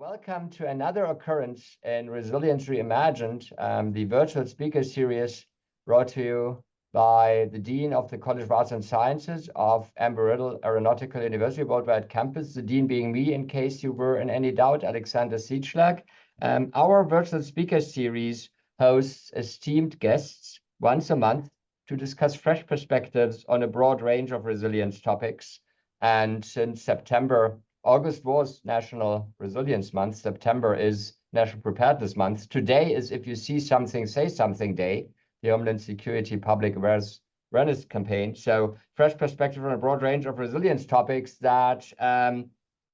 Welcome to another occurrence in Resilience Reimagined, the virtual speaker series brought to you by the Dean of the College of Arts and Sciences of Embry-Riddle Aeronautical University Worldwide Campus, the Dean being me, in case you were in any doubt, Alexander Siedschlag. Our virtual speaker series hosts esteemed guests once a month to discuss fresh perspectives on a broad range of resilience topics. And since August was National Resilience Month. September is National Preparedness Month. Today is If You See Something, Say Something Day, the Homeland Security Public Awareness Campaign. So fresh perspective on a broad range of resilience topics that,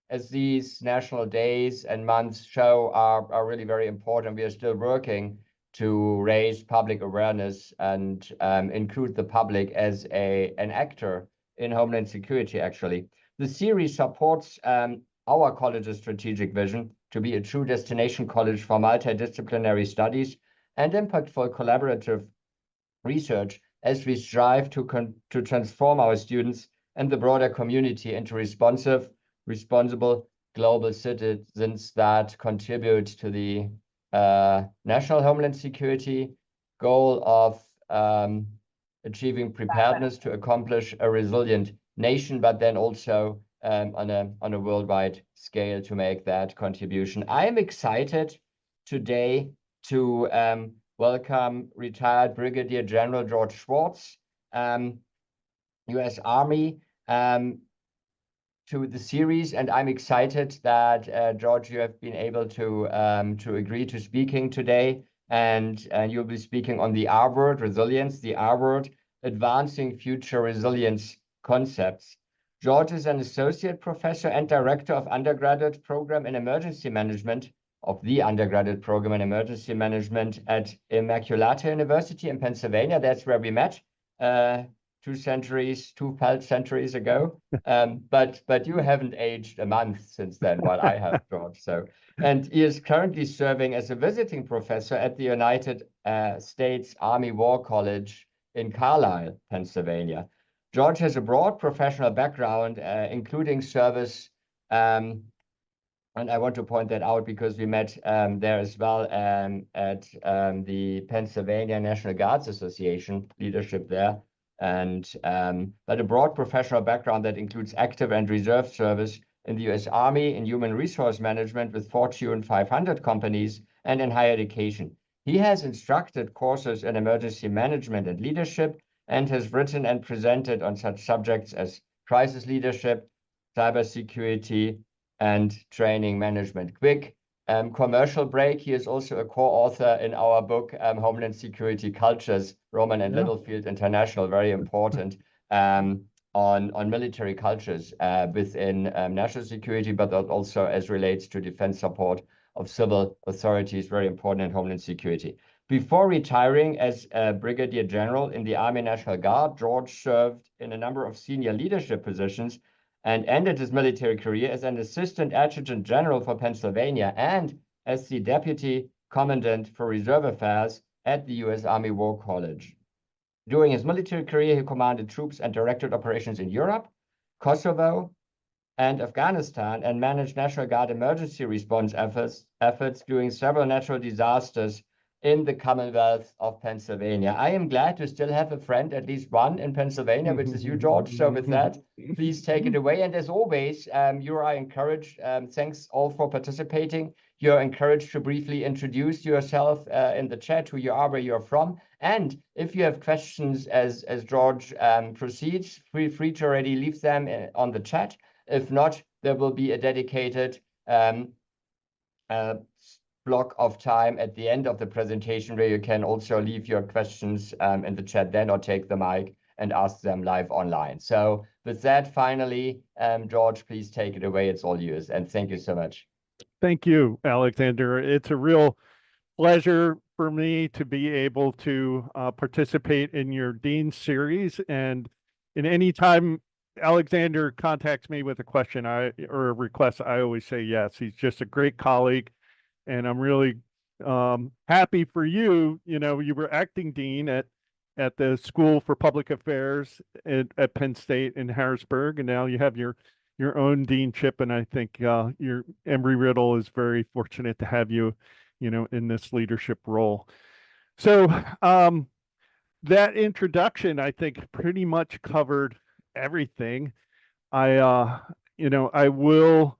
as these national days and months show, are really very important. We are still working to raise public awareness and include the public as an actor in Homeland Security, actually. The series supports our college's strategic vision to be a true destination college for multidisciplinary studies and impactful collaborative research as we strive to transform our students and the broader community into responsible global citizens that contribute to the national Homeland Security goal of achieving preparedness to accomplish a resilient nation, but then also on a worldwide scale to make that contribution. I am excited today to welcome retired Brigadier General George Schwartz, U.S. Army, to the series, and I'm excited that George, you have been able to agree to speaking today, and you'll be speaking on the R word, resilience, the R word, advancing future resilience concepts. George is an associate professor and director of undergraduate program in emergency management of the undergraduate program in emergency management at Immaculata University in Pennsylvania. That's where we met 2 centuries ago. But you haven't aged a month since then, while I have, George. So, and he is currently serving as a visiting professor at the United States Army War College in Carlisle, Pennsylvania. George has a broad professional background, including service, and I want to point that out because we met there as well at the Pennsylvania National Guards Association, leadership there, and but a broad professional background that includes active and reserve service in the U.S. Army, in human resource management with Fortune 500 companies, and in higher education. He has instructed courses in emergency management and leadership, and has written and presented on such subjects as crisis leadership, cybersecurity, and training management. Quick commercial break. He is also a co-author in our book, Homeland Security Cultures, Roman and Littlefield International, very important, on military cultures within national security, but also as relates to defense support of civil authorities, very important in Homeland Security. Before retiring as a Brigadier General in the Army National Guard, George served in a number of senior leadership positions and ended his military career as an Assistant Adjutant General for Pennsylvania and as the Deputy Commandant for Reserve Affairs at the U.S. Army War College. During his military career, he commanded troops and directed operations in Europe, Kosovo, and Afghanistan, and managed National Guard emergency response efforts during several natural disasters in the Commonwealth of Pennsylvania. I am glad to still have a friend, at least one in Pennsylvania, which is you, George. So with that, please take it away. And as always, you are encouraged, thanks all for participating. You're encouraged to briefly introduce yourself in the chat, who you are, where you're from. And if you have questions as George proceeds, feel free to already leave them on the chat. If not, there will be a dedicated block of time at the end of the presentation where you can also leave your questions in the chat then, or take the mic and ask them live online. So with that, finally, George, please take it away. It's all yours. And thank you so much. Thank you, Alexander. It's a real pleasure for me to be able to participate in your Dean series. And in any time Alexander contacts me with a question or a request, I always say yes. He's just a great colleague. And I'm really happy for you. You know, you were acting dean at the School for Public Affairs at Penn State in Harrisburg, and now you have your your own deanship, and I think your Embry-Riddle is very fortunate to have you, in this leadership role. So that introduction, I think, pretty much covered everything. I will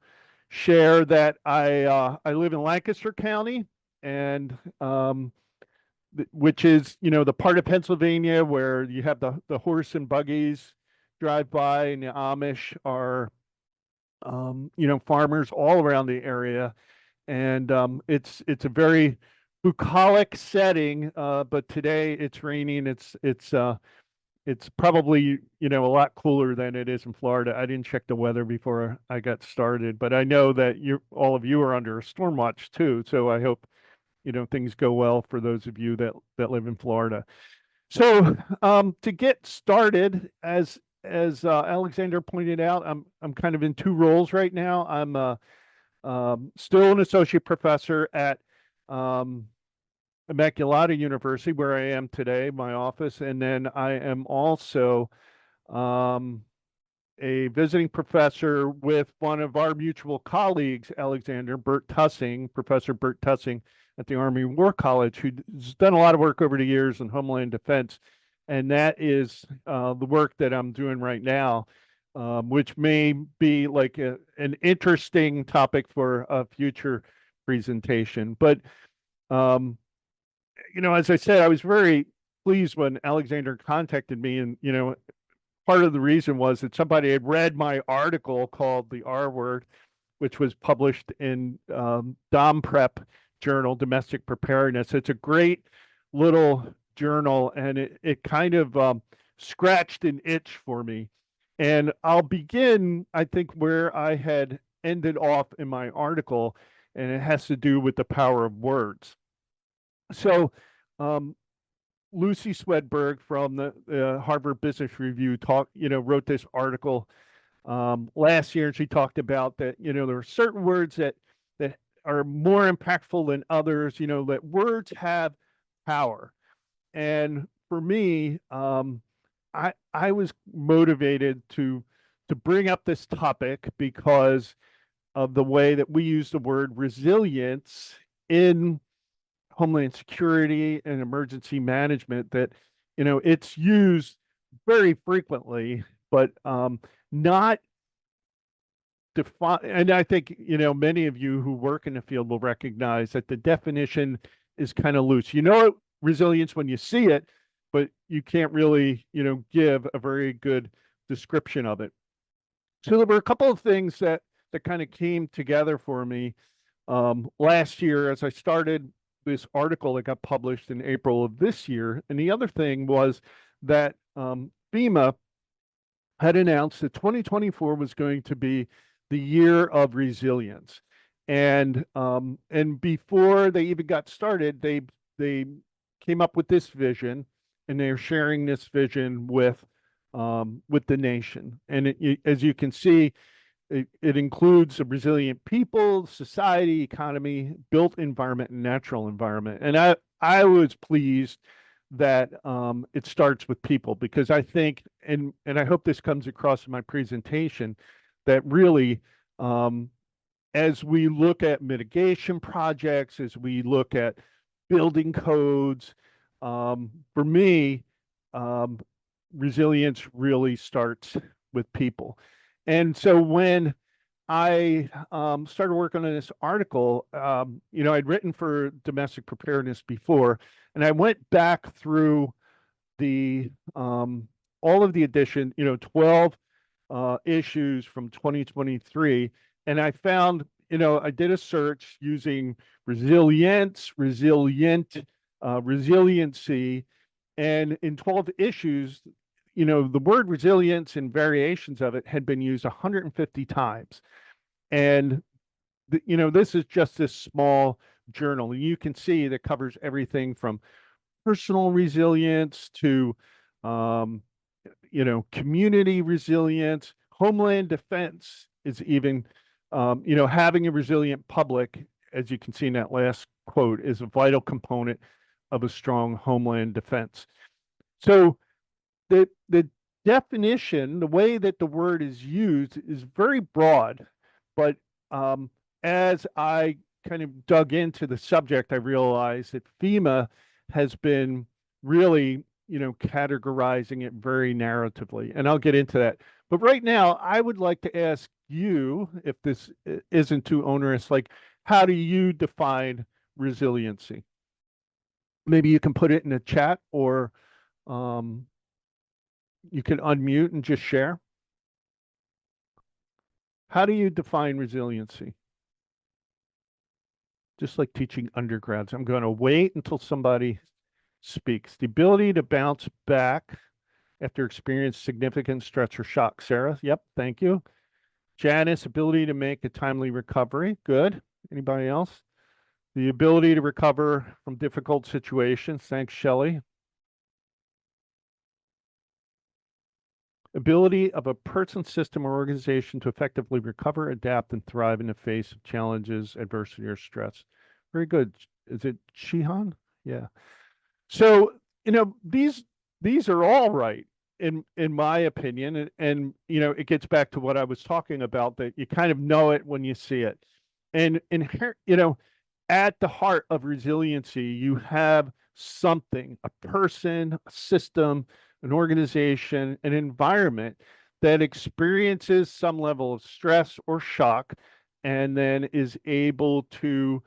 share that I live in Lancaster County, and which is the part of Pennsylvania where you have the horse and buggies drive by, and the Amish are farmers all around the area, and it's a very bucolic setting. But today it's raining. It's probably a lot cooler than it is in Florida. I didn't check the weather before I got started, but I know that all of you are under a storm watch too. So I hope things go well for those of you that live in Florida. So to get started, as Alexander pointed out, I'm kind of in two roles right now. I'm still an associate professor at Immaculata University, where I am today, my office, and then I am also a visiting professor with one of our mutual colleagues, Alexander, Professor Bert Tussing at the Army War College, who's done a lot of work over the years in Homeland Defense. And that is the work that I'm doing right now, which may be like an interesting topic for a future presentation. But, as I said, I was very pleased when Alexander contacted me. And, part of the reason was that somebody had read my article called The R Word, which was published in Dom Prep Journal, Domestic Preparedness. It's a great little journal, and it kind of scratched an itch for me. And I'll begin, I think, where I had ended off in my article, and it has to do with the power of words. So Lucy Swedberg from the Harvard Business Review wrote this article last year, and she talked about that, there are certain words that are more impactful than others, that words have power. And for me, I was motivated to bring up this topic because of the way that we use the word resilience in Homeland Security and emergency management, that it's used very frequently, but not defined. And I think many of you who work in the field will recognize that the definition is kind of loose. Resilience when you see it, but you can't really give a very good description of it. So there were a couple of things that kind of came together for me last year as I started this article that got published in April of this year. And the other thing was that FEMA had announced that 2024 was going to be the year of resilience. And before they even got started, they came up with this vision, and they're sharing this vision with the nation. And as you can see, it includes a resilient people, society, economy, built environment, and natural environment. And I was pleased that it starts with people, because I think, and I hope this comes across in my presentation, that really, as we look at mitigation projects, as we look at building codes, for me, resilience really starts with people. And so when I started working on this article, I'd written for domestic preparedness before, and I went back through the all of the edition, 12 issues from 2023, and I found, I did a search using resilience, resilient, resiliency, and in 12 issues, the word resilience and variations of it had been used 150 times. And, this is just this small journal. And you can see that covers everything from personal resilience to, community resilience. Homeland defense is even, having a resilient public, as you can see in that last quote, is a vital component of a strong homeland defense. So the definition, the way that the word is used is very broad, but as I kind of dug into the subject, I realized that FEMA has been really, categorizing it very narratively, and I'll get into that. But right now, I would like to ask you, if this isn't too onerous, like, how do you define resiliency? Maybe you can put it in the chat, or you can unmute and just share. How do you define resiliency? Just like teaching undergrads. I'm going to wait until somebody speaks. The ability to bounce back after experiencing significant stress or shock. Sarah, yep, thank you. Janice, ability to make a timely recovery. Good. Anybody else? The ability to recover from difficult situations. Thanks, Shelley. Ability of a person, system, or organization to effectively recover, adapt, and thrive in the face of challenges, adversity, or stress. Very good. Is it Shihan? Yeah. So, these are all right in my opinion, and it gets back to what I was talking about, that you kind of know it when you see it. And at the heart of resiliency, you have something, a person, a system, an organization, an environment that experiences some level of stress or shock, and then is able to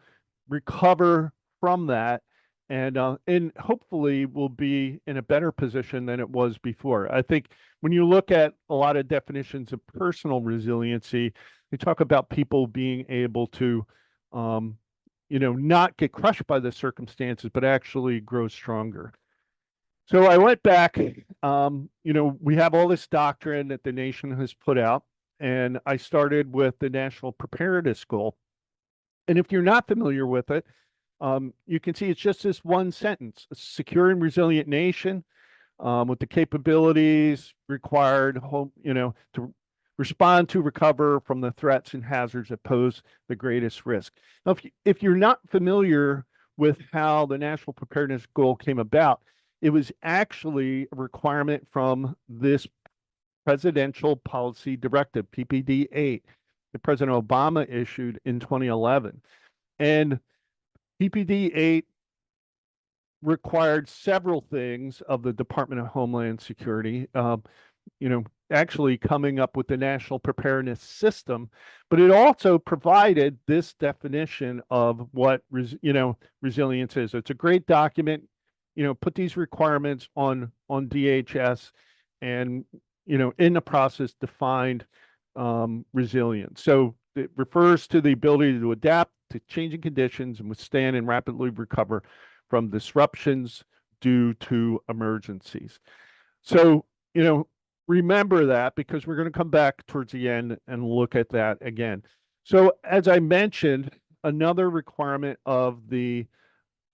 recover from that, and hopefully will be in a better position than it was before. I think when you look at a lot of definitions of personal resiliency, they talk about people being able to not get crushed by the circumstances, but actually grow stronger. So I went back, we have all this doctrine that the nation has put out, and I started with the National Preparedness Goal. And if you're not familiar with it, you can see it's just this one sentence: a secure and resilient nation with the capabilities required, to respond to, recover from the threats and hazards that pose the greatest risk. Now, if you're not familiar with how the National Preparedness Goal came about, it was actually a requirement from this Presidential Policy Directive, PPD 8, that President Obama issued in 2011. And PPD 8 required several things of the Department of Homeland Security, actually coming up with the National Preparedness System, but it also provided this definition of what resilience is. It's a great document. Put these requirements on DHS, and in the process defined resilience. So it refers to the ability to adapt to changing conditions and withstand and rapidly recover from disruptions due to emergencies. So, remember that, because we're going to come back towards the end and look at that again. So as I mentioned, another requirement of the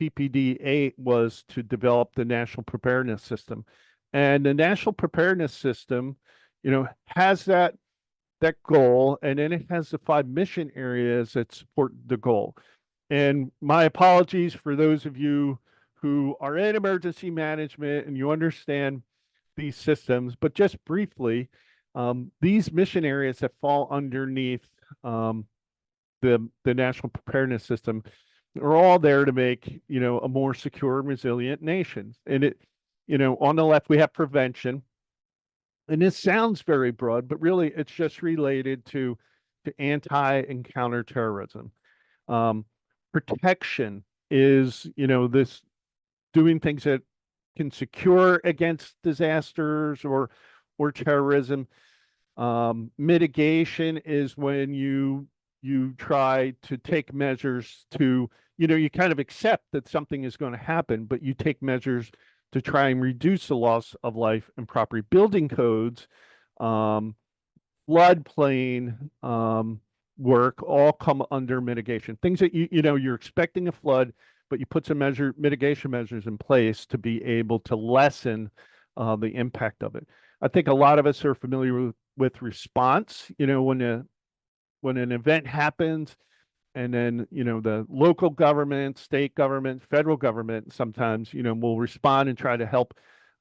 PPD 8 was to develop the National Preparedness System. And the National Preparedness System, has that goal, and then it has the 5 mission areas that support the goal. And my apologies for those of you who are in emergency management and you understand these systems, but just briefly, these mission areas that fall underneath the National Preparedness System are all there to make a more secure and resilient nation. And it, on the left we have prevention, and this sounds very broad, but really it's just related to anti and counterterrorism. Protection is this doing things that can secure against disasters or terrorism. Mitigation is when you try to take measures to, you kind of accept that something is going to happen, but you take measures to try and reduce the loss of life and property. Building codes, floodplain work all come under mitigation. Things that you're expecting a flood, but you put some mitigation measures in place to be able to lessen the impact of it. I think a lot of us are familiar with response. When an event happens, and then the local government, state government, federal government sometimes will respond and try to help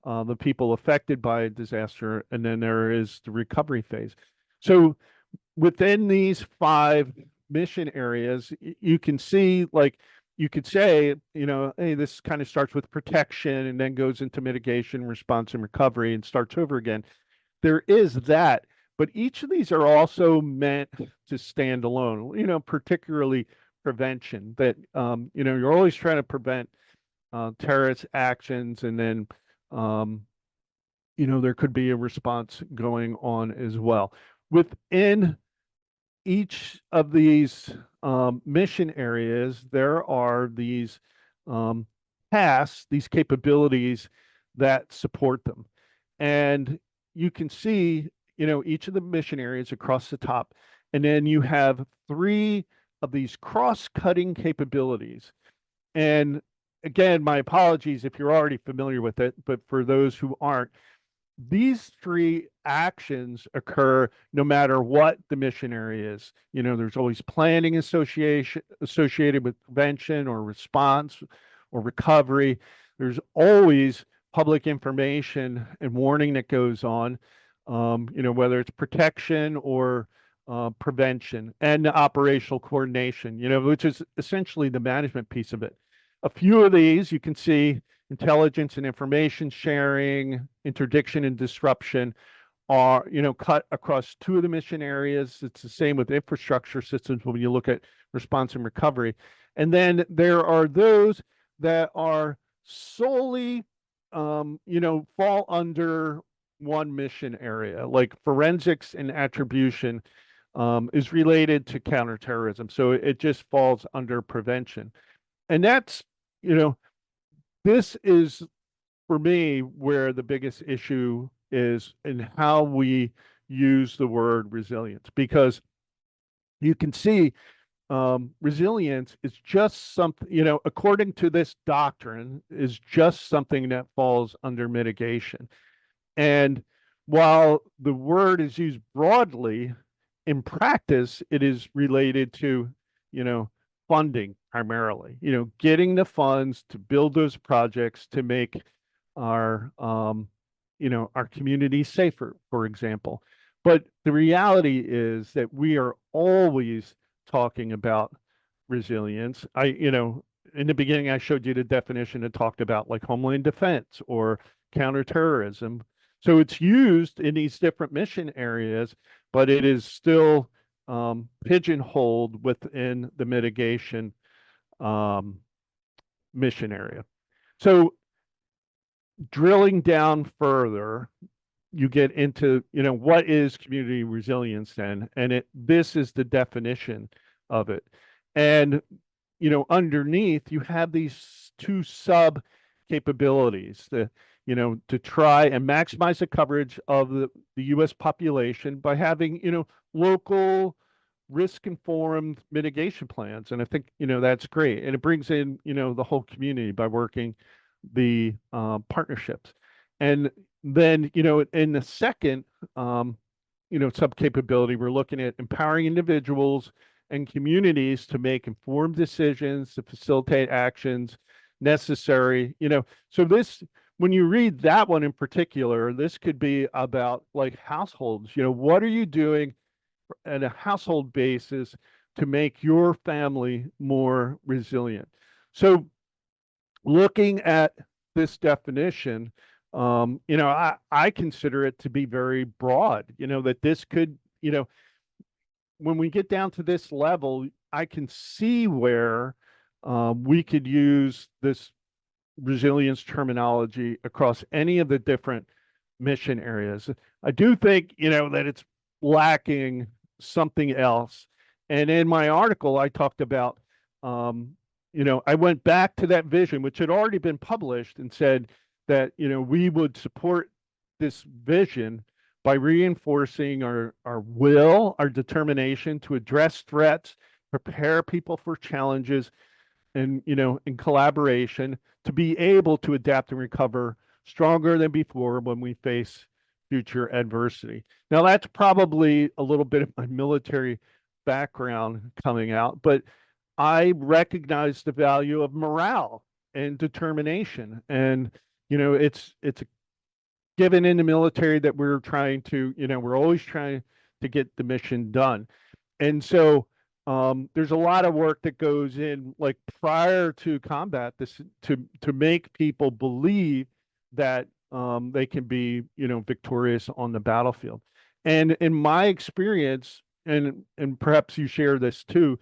the people affected by a disaster, and then there is the recovery phase. So within these 5 mission areas, you can see, like, you could say, hey, this kind of starts with protection and then goes into mitigation, response, and recovery and starts over again. There is that, but each of these are also meant to stand alone, particularly prevention, that, you're always trying to prevent terrorist actions, and then, there could be a response going on as well. Within each of these mission areas, there are these tasks, these capabilities that support them. And you can see, each of the mission areas across the top. And then you have 3 of these cross-cutting capabilities. And again, my apologies if you're already familiar with it, but for those who aren't, these 3 actions occur no matter what the mission area is. There's always planning associated with prevention or response or recovery. There's always public information and warning that goes on, whether it's protection or prevention, and the operational coordination, which is essentially the management piece of it. A few of these you can see: intelligence and information sharing, interdiction and disruption, are cut across 2 of the mission areas. It's the same with infrastructure systems when you look at response and recovery. And then there are those that are solely fall under one mission area, like forensics and attribution is related to counterterrorism, so it just falls under prevention. And that's, this is, for me, where the biggest issue is in how we use the word resilience, because you can see resilience is just something, according to this doctrine, is just something that falls under mitigation. And while the word is used broadly, in practice, it is related to, funding primarily, getting the funds to build those projects to make our, our community safer, for example. But the reality is that we are always talking about resilience. In the beginning, I showed you the definition and talked about like homeland defense or counterterrorism. So it's used in these different mission areas, but it is still pigeonholed within the mitigation mission area. So drilling down further, you get into, what is community resilience then? And this is the definition of it. And, underneath you have these 2 sub capabilities, to try and maximize the coverage of the U.S. population by having, local risk-informed mitigation plans. And I think, that's great. And it brings in, the whole community by working the partnerships. And then, in the second, sub capability, we're looking at empowering individuals and communities to make informed decisions, to facilitate actions necessary. So this, when you read that one in particular, this could be about like households. What are you doing at a household basis to make your family more resilient? So looking at this definition, I consider it to be very broad, that this could, when we get down to this level, I can see where we could use this resilience terminology across any of the different mission areas. I do think, that it's lacking something else. And in my article, I talked about, I went back to that vision, which had already been published, and said that, we would support this vision by reinforcing our will, our determination to address threats, prepare people for challenges, and, in collaboration, to be able to adapt and recover stronger than before when we face future adversity. Now, that's probably a little bit of my military background coming out, but I recognize the value of morale and determination. And, it's given in the military that we're trying to, we're always trying to get the mission done. And so there's a lot of work that goes in, like prior to combat, this to make people believe that they can be, victorious on the battlefield. And in my experience, and perhaps you share this too,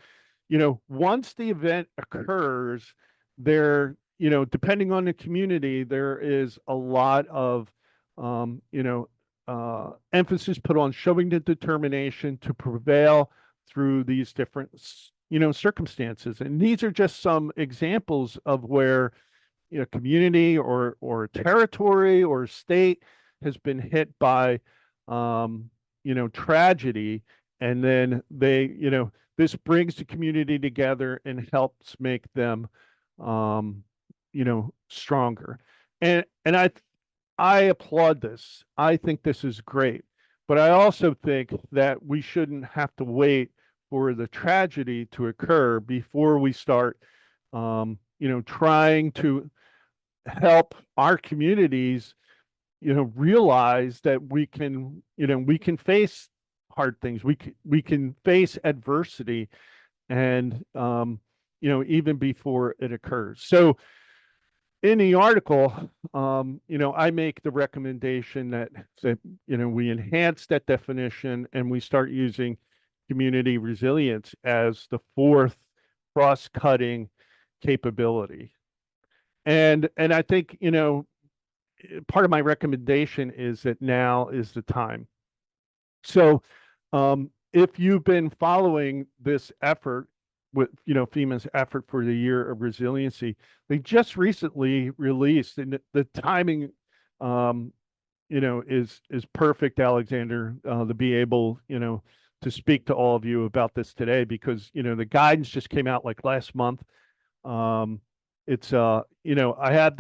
once the event occurs, there, depending on the community, there is a lot of, emphasis put on showing the determination to prevail through these different, circumstances. And these are just some examples of where, community or territory or state has been hit by, tragedy, and then they, this brings the community together and helps make them, stronger. And I applaud this. I think this is great. But I also think that we shouldn't have to wait for the tragedy to occur before we start, trying to help our communities, realize that we can face hard things. We can face adversity, and even before it occurs. So in the article, I make the recommendation that we enhance that definition and we start using community resilience as the fourth cross-cutting capability. And I think, part of my recommendation is that now is the time. So if you've been following this effort with, FEMA's effort for the Year of Resiliency, they just recently released, and the timing, is perfect, Alexander, to be able, to speak to all of you about this today, because, the guidance just came out like last month. It's, I have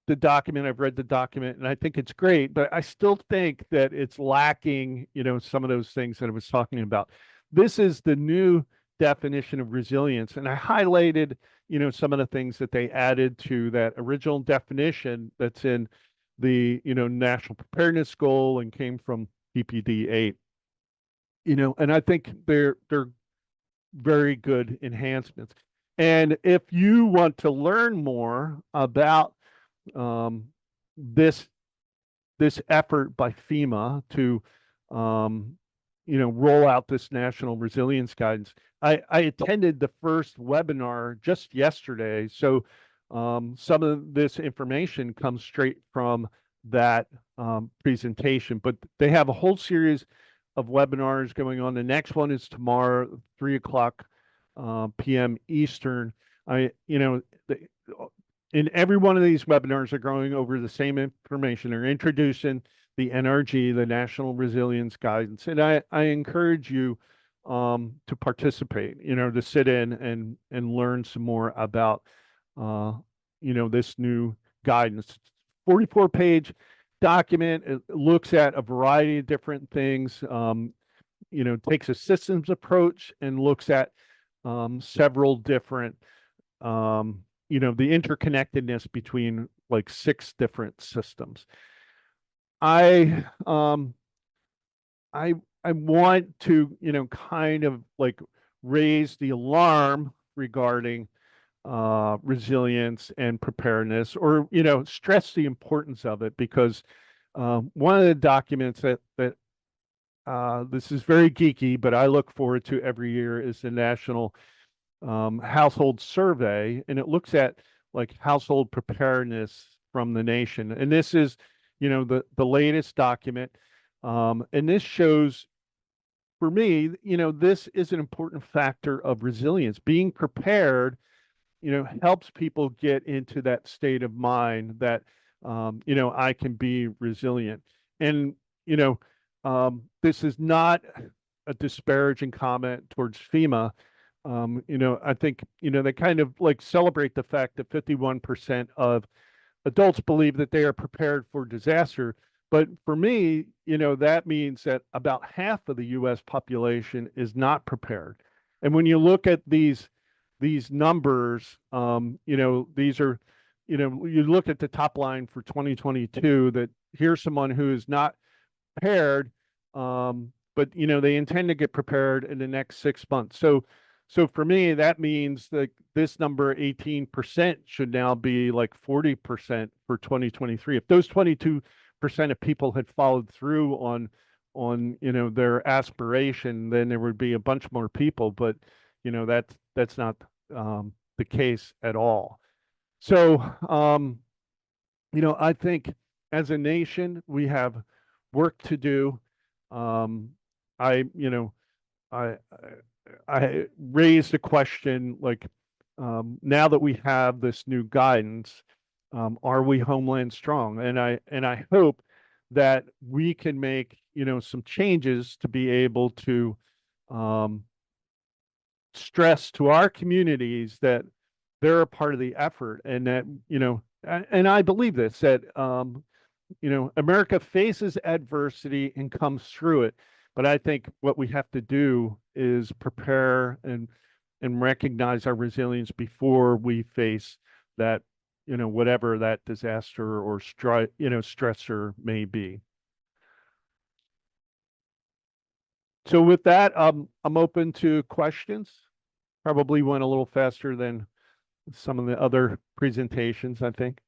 the document, I've read the document, and I think it's great, but I still think that it's lacking, some of those things that I was talking about. This is the new definition of resilience, and I highlighted, some of the things that they added to that original definition that's in the, national preparedness goal and came from PPD 8. And I think they're very good enhancements. And if you want to learn more about this effort by FEMA to roll out this national resilience guidance, I attended the first webinar just yesterday, so some of this information comes straight from that presentation. But they have a whole series of webinars going on. The next one is tomorrow, 3:00 p.m. Eastern. In every one of these webinars are going over the same information. They're introducing the NRG, the National Resilience Guidance. And I encourage you to participate, to sit in and learn some more about, this new guidance. 44-page document. It looks at a variety of different things, takes a systems approach and looks at several different, the interconnectedness between like 6 different systems. I want to, kind of like raise the alarm regarding resilience and preparedness, or, stress the importance of it, because one of the documents that this is very geeky, but I look forward to every year, is the National Household Survey, and it looks at like household preparedness from the nation. And this is, the latest document, and this shows, for me, this is an important factor of resilience. Being prepared, helps people get into that state of mind that, I can be resilient. And, this is not a disparaging comment towards FEMA. I think, they kind of like celebrate the fact that 51% of adults believe that they are prepared for disaster. But for me, that means that about half of the U.S. population is not prepared. And when you look at these numbers, these are, you look at the top line for 2022, that, here's someone who is not prepared, but they intend to get prepared in the next 6 months. So for me, that means that this number 18% should now be like 40% for 2023. If those 22% of people had followed through on their aspiration, then there would be a bunch more people. But that's not the case at all. So I think as a nation we have work to do. I I I raised a question like, now that we have this new guidance, are we homeland strong? And I hope that we can make some changes to be able to stress to our communities that they're a part of the effort, and that and I believe this, that America faces adversity and comes through it. But I think what we have to do is prepare and recognize our resilience before we face that, whatever that disaster or stressor may be. So with that, I'm open to questions. Probably went a little faster than some of the other presentations, I think.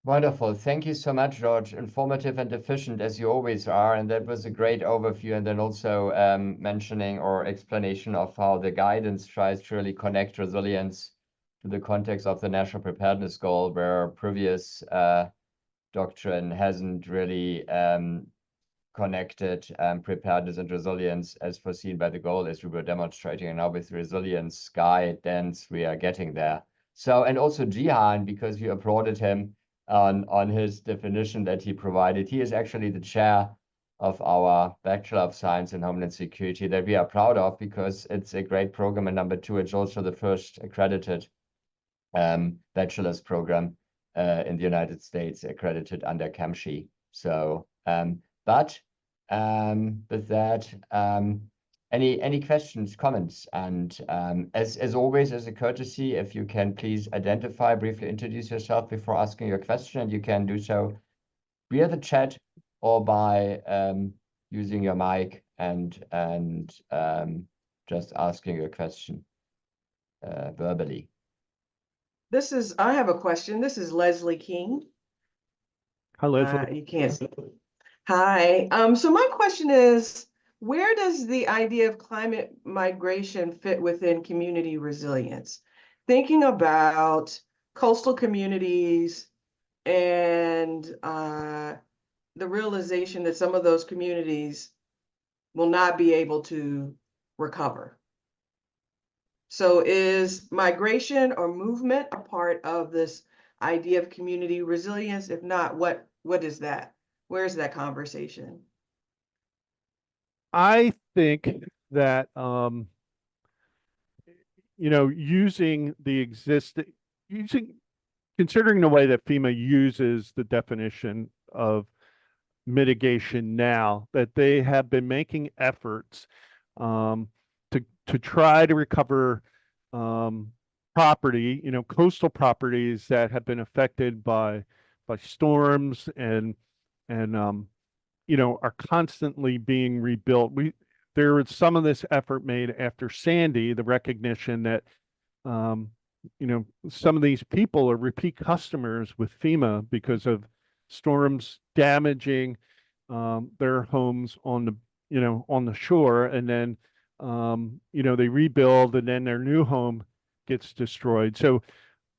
Wonderful. Thank you so much, George. Informative and efficient as you always are. And that was a great overview. And then also mentioning or explanation of how the guidance tries to really connect resilience to the context of the national preparedness goal, where previous doctrine hasn't really connected preparedness and resilience as foreseen by the goal, as we were demonstrating. And now with resilience guidance, we are getting there. So, and also Jihan, because you applauded him on his definition that he provided. He is actually the chair of our Bachelor of Science in Homeland Security that we are proud of, because it's a great program. And number two, it's also the first accredited bachelor's program in the United States, accredited under CAMSHI. So, but with that, any questions, comments? And as always, as a courtesy, if you can please identify, briefly introduce yourself before asking your question, and you can do so via the chat or by using your mic and just asking your question verbally. I have a question. This is Leslie King. Hi, Leslie. You can't see. Hi. So my question is, where does the idea of climate migration fit within community resilience? Thinking about coastal communities and the realization that some of those communities will not be able to recover. So is migration or movement a part of this idea of community resilience? If not, what is that? Where's that conversation? I think that considering the way that FEMA uses the definition of mitigation now, that they have been making efforts to try to recover property, coastal properties that have been affected by storms and are constantly being rebuilt. There was some of this effort made after Sandy, the recognition that some of these people are repeat customers with FEMA because of storms damaging their homes on the shore, and then they rebuild, and then their new home gets destroyed. So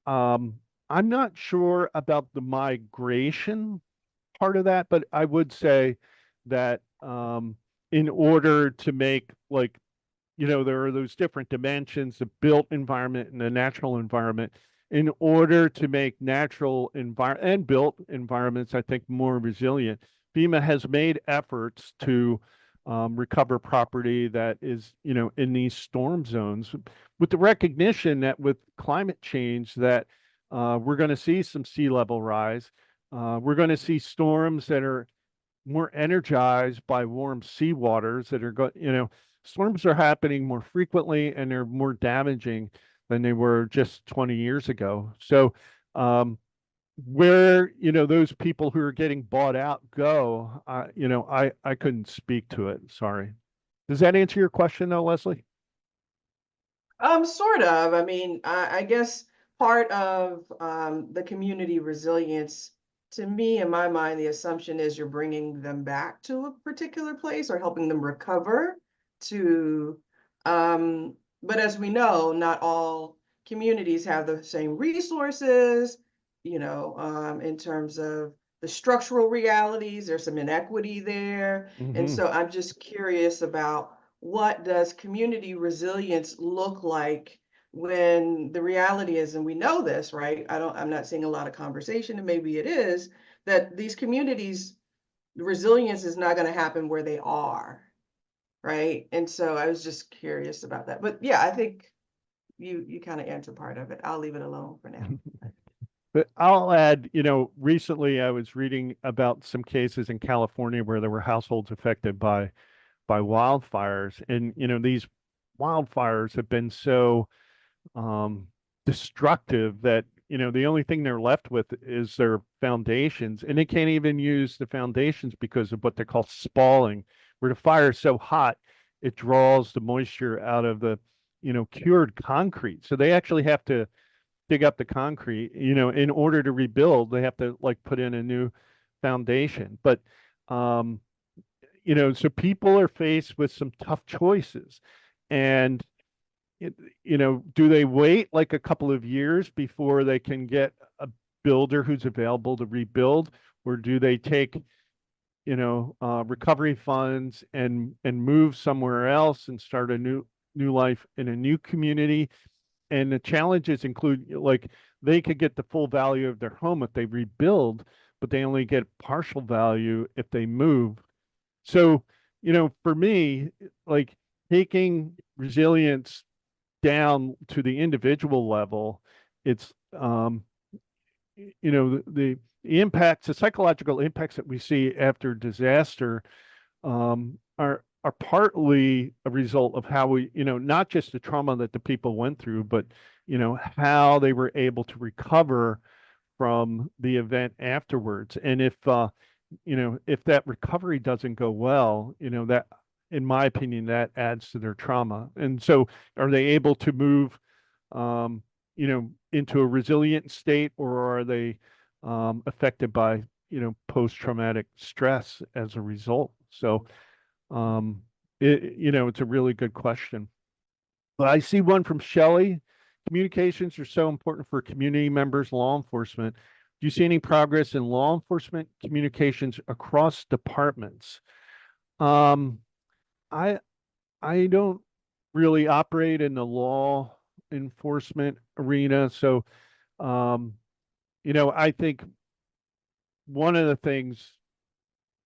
I'm not sure about the migration part of that, but I would say that in order to make, like, there are those different dimensions, the built environment and the natural environment. In order to make natural and built environments, I think, more resilient, FEMA has made efforts to recover property that is, in these storm zones, with the recognition that with climate change that we're going to see some sea level rise. We're going to see storms that are more energized by warm seawaters that are storms are happening more frequently, and they're more damaging than they were just 20 years ago. So where, those people who are getting bought out go, I couldn't speak to it. Sorry. Does that answer your question though, Leslie? Sort of. I mean, I guess part of the community resilience, to me, in my mind, the assumption is you're bringing them back to a particular place or helping them recover to, but as we know, not all communities have the same resources, in terms of the structural realities, there's some inequity there. And so I'm just curious about what does community resilience look like when the reality is, and we know this, right? I'm not seeing a lot of conversation, and maybe it is, that these communities, resilience is not going to happen where they are, right? And so I was just curious about that. But yeah, I think you kind of answered part of it. I'll leave it alone for now. But I'll add, recently I was reading about some cases in California where there were households affected by wildfires, and these wildfires have been so destructive that the only thing they're left with is their foundations, and they can't even use the foundations because of what they call spalling, where the fire is so hot it draws the moisture out of the cured concrete. So they actually have to dig up the concrete, in order to rebuild. They have to like put in a new foundation. But so people are faced with some tough choices. And, do they wait like a couple of years before they can get a builder who's available to rebuild? Or do they take, recovery funds and move somewhere else and start a new life in a new community? And the challenges include, like, they could get the full value of their home if they rebuild, but they only get partial value if they move. So, for me, like, taking resilience down to the individual level, it's, the impacts, the psychological impacts that we see after disaster, are partly a result of how we, not just the trauma that the people went through, but, how they were able to recover from the event afterwards. And if that recovery doesn't go well, that, in my opinion, that adds to their trauma. And so are they able to move, into a resilient state, or are they affected by, post-traumatic stress as a result? So, it's a really good question. But I see one from Shelley. Communications are so important for community members, law enforcement. Do you see any progress in law enforcement communications across departments? I don't really operate in the law enforcement arena, so I think one of the things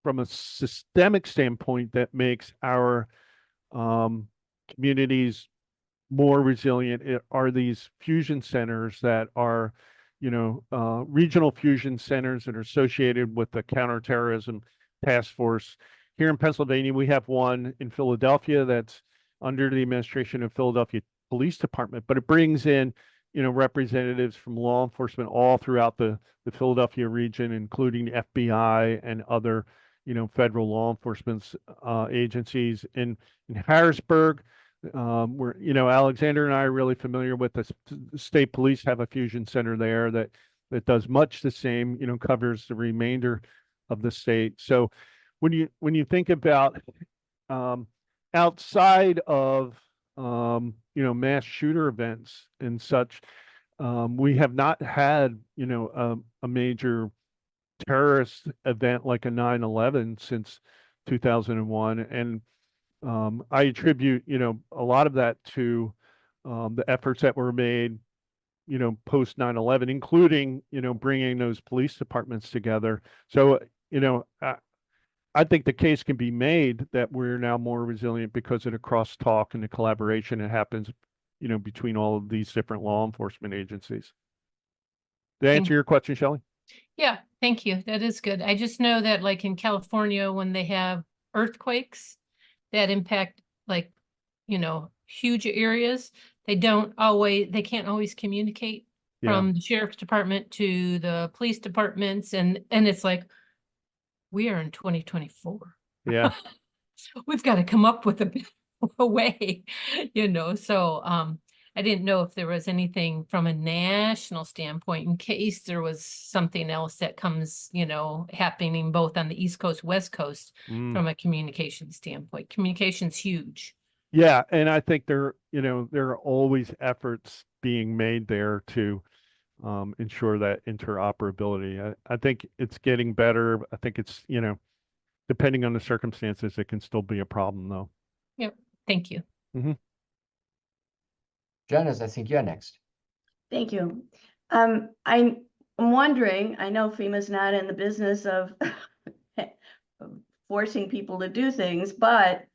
from a systemic standpoint that makes our communities more resilient are these fusion centers that are, regional fusion centers that are associated with the counterterrorism task force. Here in Pennsylvania, we have one in Philadelphia that's under the administration of Philadelphia Police Department, but it brings in, representatives from law enforcement all throughout the Philadelphia region, including the FBI and other, federal law enforcement agencies. In Harrisburg, where, Alexander and I are really familiar with, the state police have a fusion center there that does much the same, covers the remainder of the state. So when you think about outside of mass shooter events and such, we have not had a major terrorist event like a 9/11 since 2001. And I attribute a lot of that to the efforts that were made post 9/11, including bringing those police departments together. So I think the case can be made that we're now more resilient because of the crosstalk and the collaboration that happens, between all of these different law enforcement agencies. Did I answer your question, Shelley? Yeah, thank you. That is good. I just know that, like, in California, when they have earthquakes that impact, like, huge areas, they can't always communicate Yeah. from the sheriff's department to the police departments, and it's like, we are in 2024. Yeah. We've got to come up with a way, so I didn't know if there was anything from a national standpoint in case there was something else that comes, happening both on the East Coast, West Coast from a communication standpoint. Communication's huge. Yeah, and I think there are always efforts being made there to ensure that interoperability. I think it's getting better. I think it's, depending on the circumstances, it can still be a problem though. Yep. Thank you. Janice, I think you're next. Thank you. I'm wondering, I know FEMA's not in the business of forcing people to do things, but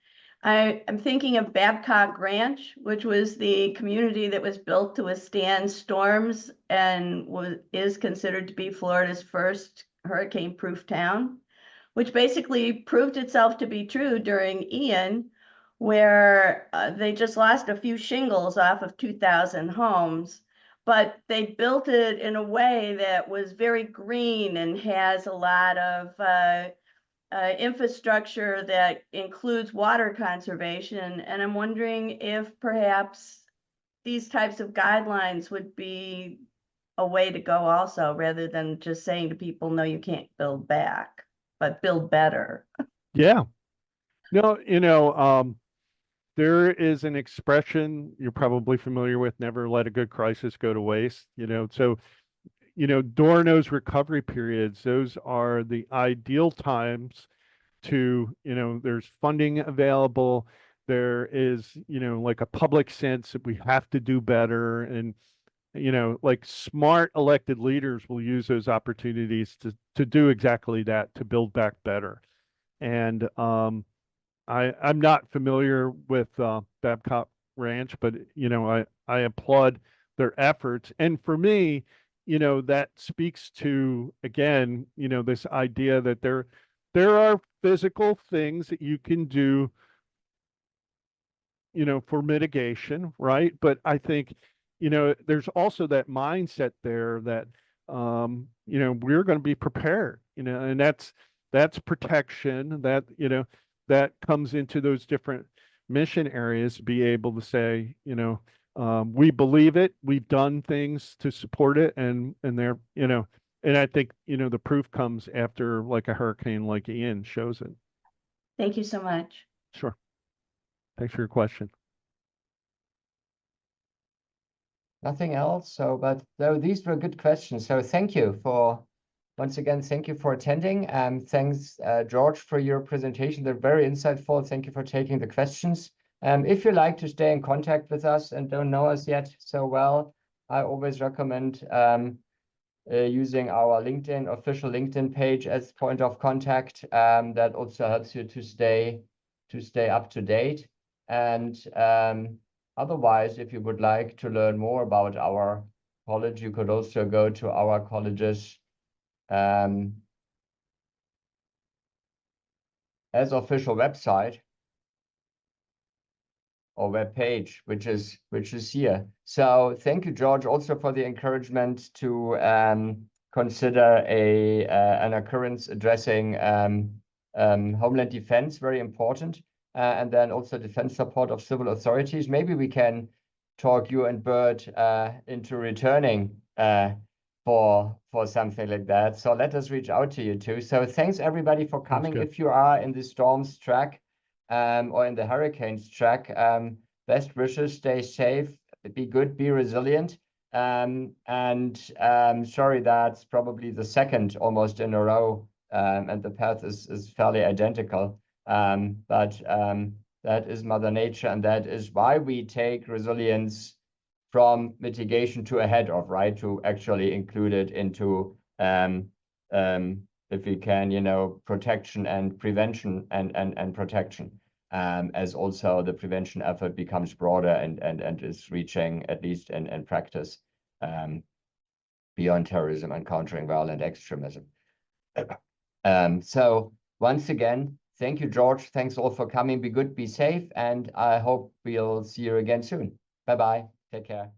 I'm thinking of Babcock Ranch, which was the community that was built to withstand storms and is considered to be Florida's first hurricane-proof town, which basically proved itself to be true during Ian, where they just lost a few shingles off of 2,000 homes, but they built it in a way that was very green and has a lot of infrastructure that includes water conservation. And I'm wondering if perhaps these types of guidelines would be a way to go also, rather than just saying to people, no, you can't build back, but build better. Yeah. No, there is an expression you're probably familiar with, never let a good crisis go to waste, so, during those recovery periods, those are the ideal times to, there's funding available. There is, like a public sense that we have to do better. And, like smart elected leaders will use those opportunities to do exactly that, to build back better. And I'm not familiar with Babcock Ranch, but I applaud their efforts. And for me, that speaks to, again, this idea that there are physical things that you can do, for mitigation, right? But I think, there's also that mindset there that we're going to be prepared, and that's protection, that that comes into those different mission areas, be able to say, we believe it, we've done things to support it, and they're, and I think, the proof comes after like a hurricane like Ian shows it. Thank you so much. Sure. Thanks for your question. Nothing else. So, but though these were good questions. So thank you once again, thank you for attending. Thanks, George, for your presentation. They're very insightful. Thank you for taking the questions. If you like to stay in contact with us and don't know us yet so well, I always recommend using our official LinkedIn page as point of contact. That also helps you to stay up to date. And otherwise, if you would like to learn more about our college, you could also go to our college's as official website or web page, which is here. So thank you, George, also for the encouragement to consider an occurrence addressing Homeland Defense, very important, and then also defense support of civil authorities. Maybe we can talk you and Bert into returning for something like that. So let us reach out to you too. So thanks everybody for coming. If you are in the storms track or in the hurricanes track, best wishes, stay safe, be good, be resilient. And sorry, that's probably the second almost in a row, and the path is fairly identical. But that is Mother Nature, and that is why we take resilience from mitigation to ahead of, right, to actually include it into, if we can, protection and prevention and protection, as also the prevention effort becomes broader and is reaching, at least in practice, beyond terrorism and countering violent extremism. So once again, thank you, George. Thanks all for coming. Be good, be safe, and I hope we'll see you again soon. Bye-bye. Take care.